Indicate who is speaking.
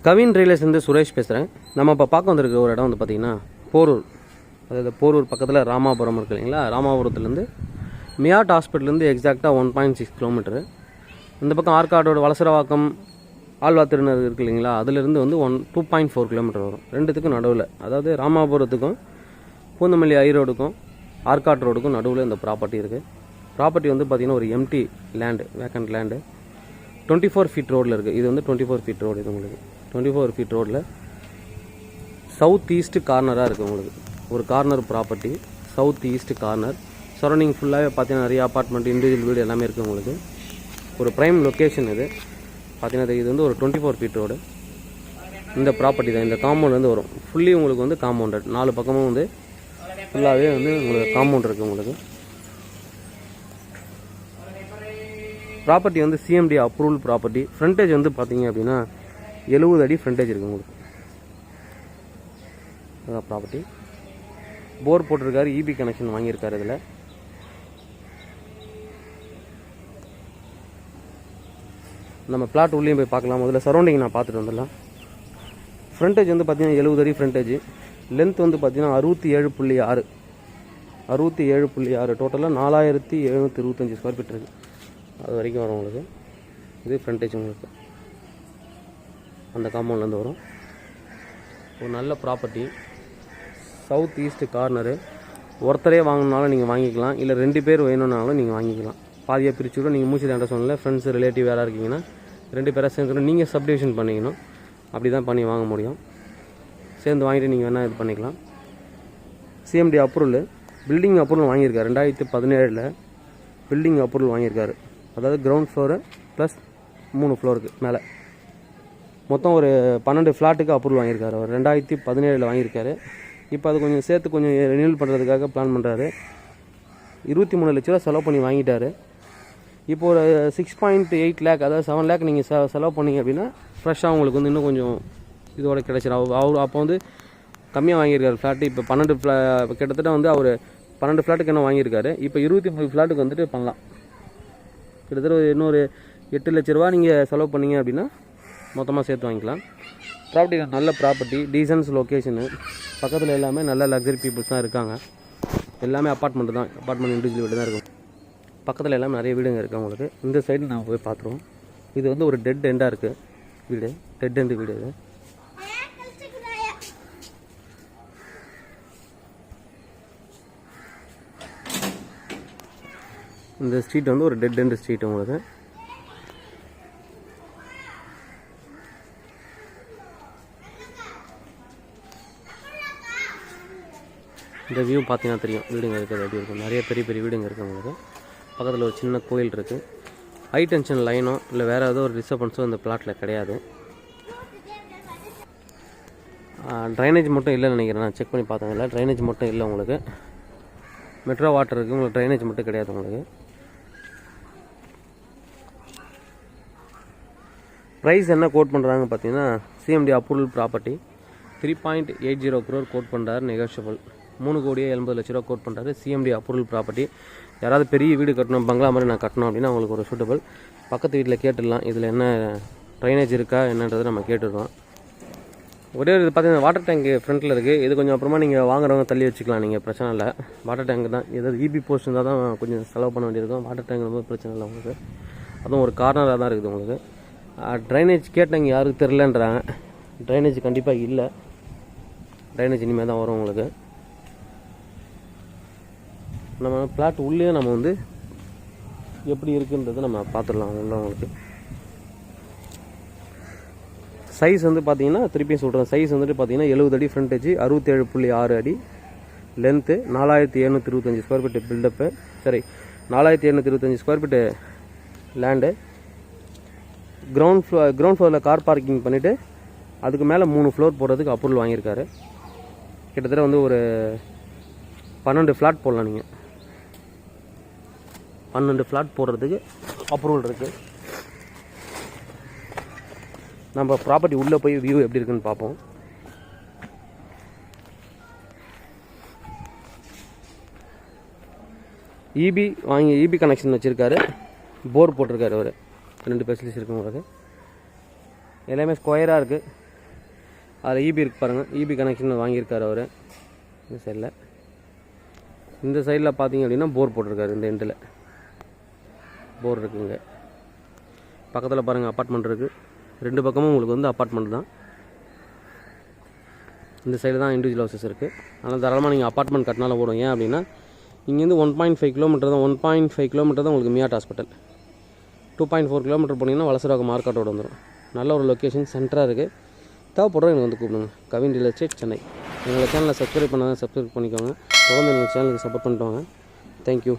Speaker 1: கவின் ரியலேஷன் சுரேஷ் பேசுகிறேன். நம்ம இப்போ பார்க்க வந்திருக்க ஒரு இடம் வந்து பார்த்திங்கன்னா போரூர், அதாவது போரூர் பக்கத்தில் ராமாபுரம் இருக்குது இல்லைங்களா. ராமாபுரத்துலேருந்து மியாட் ஹாஸ்பிட்டல்லேருந்து எக்ஸாக்டாக 1.6 கிலோமீட்டரு. இந்த பக்கம் ஆற்காடோட வலசரவாக்கம் ஆழ்வாத்திருநர் இருக்குது இல்லைங்களா, அதுலேருந்து வந்து 2.4 கிலோமீட்டர் வரும். ரெண்டுத்துக்கும் நடுவில், அதாவது ராமாபுரத்துக்கும் பூந்தமல்லி ரோடுக்கும் ஆற்காட் ரோடுக்கும் நடுவில் இந்த ப்ராப்பர்ட்டி இருக்குது. ப்ராப்பர்ட்டி வந்து பார்த்திங்கன்னா ஒரு empty land, vacant land, 24 feet ரோடில் இருக்குது. இது வந்து 24 ஃபீட் ரோடு. இது உங்களுக்கு 24 ஃபீட் ரோடில் சவுத் ஈஸ்ட் கார்னராக இருக்குது. உங்களுக்கு ஒரு corner property, south east corner. Surrounding ஃபுல்லாகவே பார்த்தீங்கன்னா நிறைய அப்பார்ட்மெண்ட், இண்டிவிஜுவல் வீடு எல்லாமே இருக்குது. உங்களுக்கு ஒரு ப்ரைம் லொக்கேஷன் இது பார்த்தீங்கன்னா. இது வந்து ஒரு 24 ஃபீட் ரோடு. இந்த ப்ராப்பர்ட்டி தான் இந்த காம்பவுண்ட் வந்து வரும். ஃபுல்லி உங்களுக்கு வந்து காம்பவுண்டட், 4 பக்கமும் வந்து ஃபுல்லாகவே வந்து உங்களுக்கு காம்பவுண்ட் இருக்குது. உங்களுக்கு ப்ராப்பர்ட்டி வந்து சிஎம்டி அப்ரூவல் ப்ராப்பர்ட்டி. ஃப்ரண்டேஜ் வந்து பார்த்தீங்க அப்படின்னா 70 அடி ஃப்ரண்டேஜ் இருக்குது உங்களுக்கு. அதான் ப்ராப்பர்ட்டி. போர் போட்டிருக்காரு, இபி கனெக்ஷன் வாங்கியிருக்காரு. இதில் நம்ம பிளாட் உள்ளேயும் போய் பார்க்கலாம். முதல்ல சரௌண்டிங் நான் பார்த்துட்டு வந்துடலாம். ஃப்ரண்டேஜ் வந்து பார்த்தீங்கன்னா 70 அடி ஃப்ரண்டேஜ். லென்த் வந்து பார்த்தீங்கன்னா 67.6 டோட்டலாக 4725 ஸ்கொயர் ஃபீட் இருக்குது. அது வரைக்கும் வரும் உங்களுக்கு. இது ஃப்ரண்டேஜ் உங்களுக்கு அந்த காம்பவுண்ட்லேருந்து வரும். ஒரு நல்ல ப்ராப்பர்ட்டி, சவுத் ஈஸ்ட் கார்னரு. ஒருத்தரே வாங்கினாலும் நீங்கள் வாங்கிக்கலாம், இல்லை 2 பேர் வேணும்னாலும் நீங்கள் வாங்கிக்கலாம். பாதியாக பிரித்து விட நீங்கள் மூச்சு தாண்ட சொன்னல, ஃப்ரெண்ட்ஸ் ரிலேட்டிவ் யாராக இருக்கீங்கன்னா 2 பேராக சேர்ந்து நீங்கள் சப்டிவிஷன் பண்ணிக்கணும். அப்படி தான் பண்ணி வாங்க முடியும். சேர்ந்து வாங்கிட்டு நீங்கள் வேணால் இது பண்ணிக்கலாம். சிஎம்டி அப்ரூவல், பில்டிங் அப்ரூவல் வாங்கியிருக்காரு. 2017 பில்டிங் அப்ரூவல் வாங்கியிருக்காரு. அதாவது கிரவுண்ட் ஃப்ளோரு ப்ளஸ் 3 ஃப்ளோருக்கு மேலே மொத்தம் ஒரு 12 ஃப்ளாட்டுக்கு அப்ரூவல் வாங்கியிருக்காரு. அவர் 2017 வாங்கியிருக்காரு. இப்போ அது கொஞ்சம் சேர்த்து கொஞ்சம் ரினியூவல் பண்ணுறதுக்காக பிளான் பண்ணுறாரு. 23 லட்ச ரூபா செலவு பண்ணி வாங்கிட்டார். இப்போ ஒரு 6.8 லேக், அதாவது 7 லேக் நீங்கள் செலவு பண்ணிங்க அப்படின்னா ஃப்ரெஷ்ஷாக உங்களுக்கு வந்து இன்னும் கொஞ்சம் இதோட கிடைச்சிடும். அவர் அப்போ வந்து கம்மியாக வாங்கியிருக்காரு ஃப்ளாட்டு. இப்போ 12 கிட்டத்தட்ட வந்து அவர் 12 ஃப்ளாட்டுக்கு என்ன வாங்கியிருக்காரு. இப்போ 23 ஃப்ளாட்டுக்கு வந்துட்டு பண்ணலாம். கிட்டத்தட்ட இன்னொரு 8 லட்ச ரூபா நீங்கள் செலவு பண்ணிங்க அப்படின்னா மொத்தமாக சேர்த்து வாங்கிக்கலாம். ப்ராப்பர்ட்டி நல்ல ப்ராப்பர்ட்டி, டீசன்ஸ் லொக்கேஷனு. பக்கத்தில் எல்லாமே நல்ல லக்ஸரி பீப்புள்ஸ் தான் இருக்காங்க. எல்லாமே அப்பார்ட்மெண்ட் தான், அப்பார்ட்மெண்ட் இண்டிவிஜுவல் வீடு தான் இருக்கும். பக்கத்தில் எல்லாமே நிறைய வீடுங்க இருக்குது உங்களுக்கு. இந்த சைடு நான் போய் பார்த்துருவோம். இது வந்து ஒரு டெட் எண்டாக இருக்குது வீடு, டெட் எண்டு வீடு இது. இந்த ஸ்ட்ரீட் வந்து ஒரு டெட் எண்டு ஸ்ட்ரீட் உங்களுக்கு. இந்த வியூ பார்த்தீங்கன்னா தெரியும் வீடுங்க இருக்கிறது எப்படி இருக்கும். நிறைய பெரிய பெரிய வீடுங்க இருக்குது உங்களுக்கு. பக்கத்தில் ஒரு சின்ன கோயில் இருக்குது. ஹை டென்ஷன் லைனோ இல்லை வேறு ஏதோ ஒரு டிஸ்டர்பன்ஸோ இந்த பிளாட்டில் கிடையாது. ட்ரைனேஜ் மட்டும் இல்லைன்னு நினைக்கிறேன், நான் செக் பண்ணி பார்த்தேன். ட்ரைனேஜ் மட்டும் இல்லை உங்களுக்கு. மெட்ரோ வாட்டர் இருக்குது உங்களுக்கு, ட்ரைனேஜ் மட்டும் கிடையாது உங்களுக்கு. ப்ரைஸ் என்ன கோட் பண்ணுறாங்க பார்த்தீங்கன்னா, CMD approval property 3.80 crore quote பண்ணுறாரு, நெகோஷியபிள். 3,80,00,000 கோட் பண்ணுறாரு. CMD approval property. யாராவது பெரிய வீடு கட்டணும், பங்களா மாதிரி நான் கட்டணும் அப்படின்னா அவங்களுக்கு ஒரு சூட்டபிள். பக்கத்து வீட்டில் கேட்டுடலாம், இதில் என்ன ட்ரைனேஜ் இருக்கா என்னன்றதை நம்ம கேட்டுடுறோம். ஒரே இது பார்த்தீங்கன்னா வாட்டர் டேங்க் ஃப்ரண்ட்டில் இருக்குது. இது கொஞ்சம் அப்புறமா நீங்கள் வாங்குறவங்க தள்ளி வச்சுக்கலாம், நீங்கள் பிரச்சனை இல்லை. வாட்டர் டேங்க் தான், ஏதாவது இபி போஸ்ட் இருந்தால் தான் கொஞ்சம் செலவு பண்ண வேண்டியிருக்கும். வாட்டர் டேங்க் ரொம்ப பிரச்சனை இல்லை உங்களுக்கு. அதுவும் ஒரு கார்னராக தான் இருக்குது உங்களுக்கு. ட்ரைனேஜ் கேட்டாங்க, யாருக்கு தெரிலன்றாங்க. ட்ரைனேஜ் கண்டிப்பாக இல்லை, ட்ரைனேஜ் இனிமேல் தான் வரும் உங்களுக்கு. நம்ம பிளாட் உள்ளே நம்ம வந்து எப்படி இருக்குன்றதை நம்ம பார்த்துடலாம் உங்களுக்கு. சைஸ் வந்து பார்த்தீங்கன்னா திருப்பியும் சொல்கிறேன், சைஸ் வந்துட்டு பார்த்தீங்கன்னா 70 அடி ஃப்ரண்டேஜ், 67.6 அடி லென்த்து, 4725 ஸ்கொயர் ஃபீட்டு பில்டப்பு, சரி 4725 ஸ்கொயர் ஃபீட்டு லேண்டு. கிரவுண்ட் ஃப்ளோரில் கார் பார்க்கிங் பண்ணிவிட்டு அதுக்கு மேலே 3 ஃப்ளோர் போடுறதுக்கு அப்ரூவல் வாங்கியிருக்காரு. கிட்டத்தட்ட வந்து ஒரு 12 ஃப்ளாட் போடலாம். நீங்கள் 12 ஃப்ளாட் போடுறதுக்கு அப்ரூவல் இருக்குது. நம்ம ப்ராப்பர்ட்டி உள்ளே போய் வியூ எப்படி இருக்குன்னு பார்ப்போம். இபி கனெக்ஷன் வச்சுருக்காரு, போர் போட்டிருக்காரு. அவர் 2 ஃபெசிலிட்டிஸ் இருக்குது உங்களுக்கு. எல்லாமே ஸ்கொயராக இருக்குது. அதில் இபி இருக்கு பாருங்கள், இபி கனெக்ஷன் வாங்கியிருக்காரு அவர். இந்த சைடில் பார்த்தீங்க அப்படின்னா போர் போட்டிருக்காரு. இந்த எண்டில் போர் இருக்குங்க. பக்கத்தில் பாருங்கள் அப்பார்ட்மெண்ட் இருக்குது. 2 பக்கமும் உங்களுக்கு வந்து அப்பார்ட்மெண்ட் தான். இந்த சைடு தான் இண்டிவிஜுவல் ஹவுசஸ் இருக்குது. அதனால் தாராளமாக நீங்கள் அப்பார்ட்மெண்ட் கட்டினாலும் ஓடும். ஏன் அப்படின்னா இங்கேருந்து 1.5 கிலோமீட்டர் தான், 1.5 கிலோமீட்டர் தான் உங்களுக்கு மியாட் ஹாஸ்பிட்டல். 2.4 கிலோமீட்டர் போனீங்கன்னா வலசராக மார்க்கெட்டோடு வந்துடும். நல்ல ஒரு லொக்கேஷன், சென்டராக இருக்குது. தேவைப்படுறோம் எனக்கு வந்து கூப்பிடுங்க. Kavin real estate, Chennai. எங்களை சேனலை சப்ஸ்கிரைப் பண்ணாதான் சப்ஸ்கிரைப் பண்ணிக்கோங்க. தொடர்ந்து எங்கள் சேனலுக்கு சப்போர்ட் பண்ணிட்டு வாங்க. தேங்க்யூ.